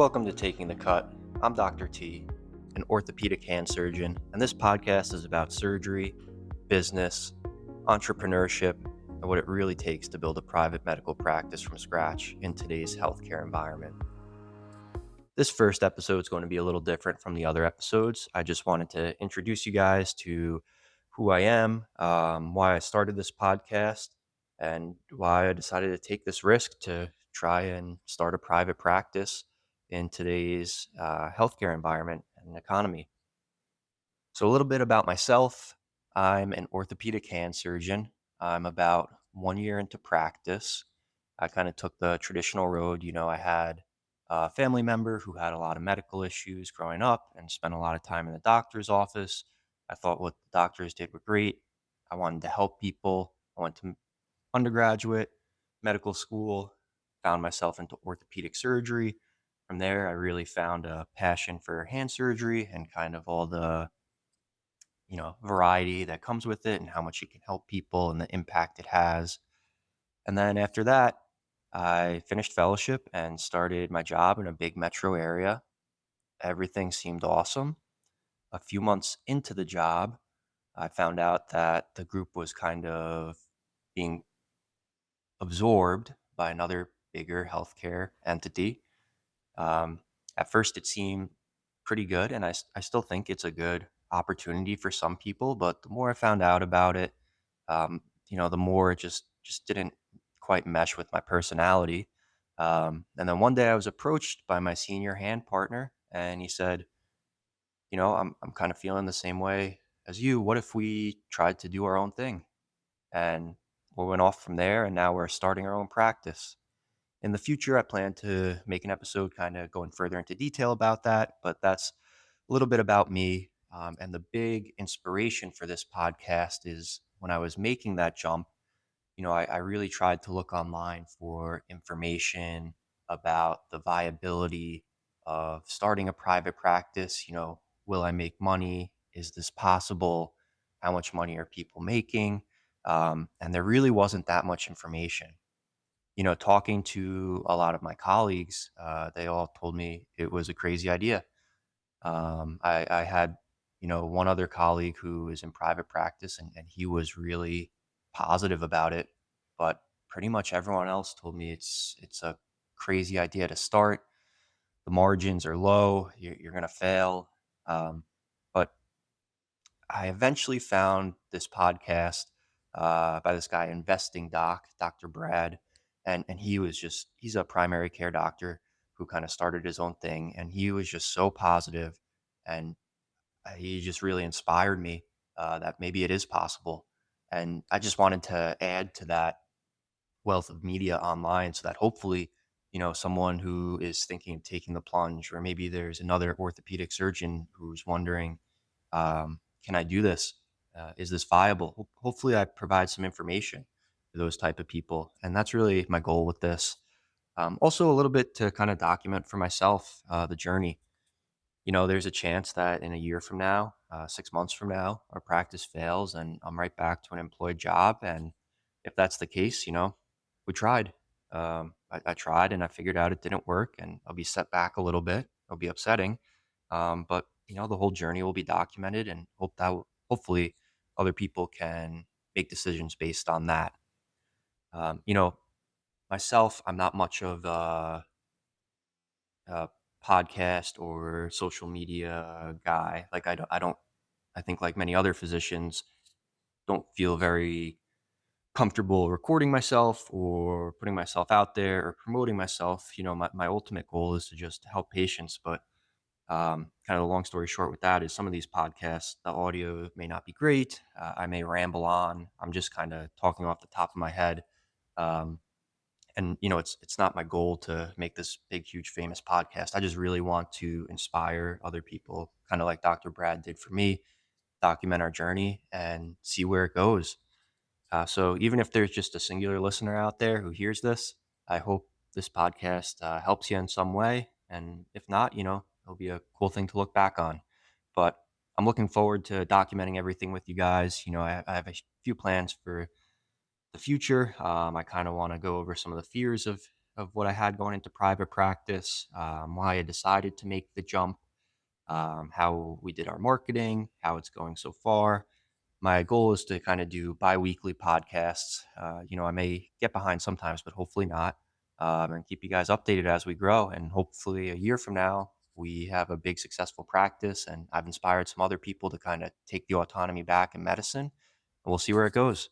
Welcome to Taking the Cut. I'm Dr. T, an orthopedic hand surgeon, and this podcast is about surgery, business, entrepreneurship, and what it really takes to build a private medical practice from scratch in today's healthcare environment. This first episode is going to be a little different from the other episodes. I just wanted to introduce you guys to who I am, why I started this podcast, and why I decided to take this risk to try and start a private practice in today's healthcare environment and economy. So, a little bit about myself. I'm an orthopedic hand surgeon. I'm about 1 year into practice. I kind of took the traditional road. I had a family member who had a lot of medical issues growing up and spent a lot of time in the doctor's office. I thought what the doctors did were great. I wanted to help people. I went to undergraduate medical school, found myself into orthopedic surgery. From there, I really found a passion for hand surgery and kind of all the variety that comes with it and how much it can help people and the impact it has. And then after that, I finished fellowship and started my job in a big metro area. Everything seemed awesome. A few months into the job, I found out that the group was kind of being absorbed by another bigger healthcare entity. Um, at first, it seemed pretty good, and I still think it's a good opportunity for some people. But the more I found out about it, the more it just didn't quite mesh with my personality. And then one day I was approached by my senior hand partner, and he said, I'm kind of feeling the same way as you. What if we tried to do our own thing? And we went off from there, and now we're starting our own practice. In the future, I plan to make an episode kind of going further into detail about that, but that's a little bit about me. And the big inspiration for this podcast is when I was making that jump, I really tried to look online for information about the viability of starting a private practice. Will I make money? Is this possible? How much money are people making? And there really wasn't that much information. Talking to a lot of my colleagues, they all told me it was a crazy idea. I had, one other colleague who is in private practice, and he was really positive about it. But pretty much everyone else told me it's a crazy idea to start. The margins are low. You're going to fail. But I eventually found this podcast by this guy, Investing Doc, Dr. Brad, and he's a primary care doctor who kind of started his own thing, and he was just so positive, and he just really inspired me that maybe it is possible, and I just wanted to add to that wealth of media online so that hopefully, someone who is thinking of taking the plunge, or maybe there's another orthopedic surgeon who's wondering, can I do this? Is this viable? Hopefully, I provide some information to those type of people, and that's really my goal with this. Also, a little bit to kind of document for myself the journey. There's a chance that in a year from now, 6 months from now, our practice fails and I'm right back to an employed job. And if that's the case, we tried. I tried and I figured out it didn't work, and I'll be set back a little bit. It'll be upsetting. But the whole journey will be documented, and hopefully other people can make decisions based on that. Um, you know, Myself, I'm not much of a podcast or social media guy. Like I think like many other physicians don't feel very comfortable recording myself or putting myself out there or promoting myself. My ultimate goal is to just help patients. But kind of the long story short with that is some of these podcasts, the audio may not be great. I may ramble on. I'm just kind of talking off the top of my head. Um, and it's not my goal to make this big huge famous podcast. I just really want to inspire other people, kind of like Dr. Brad did for me, document our journey and see where it goes. So even if there's just a singular listener out there who hears this, I hope this podcast helps you in some way. And if not, it'll be a cool thing to look back on. But I'm looking forward to documenting everything with you guys. I have a few plans for the future. I kind of want to go over some of the fears of of what I had going into private practice, why I decided to make the jump, how we did our marketing, how it's going so far. My goal is to kind of do bi-weekly podcasts. I may get behind sometimes, but hopefully not. And keep you guys updated as we grow. And hopefully a year from now, we have a big successful practice. And I've inspired some other people to kind of take the autonomy back in medicine. And we'll see where it goes.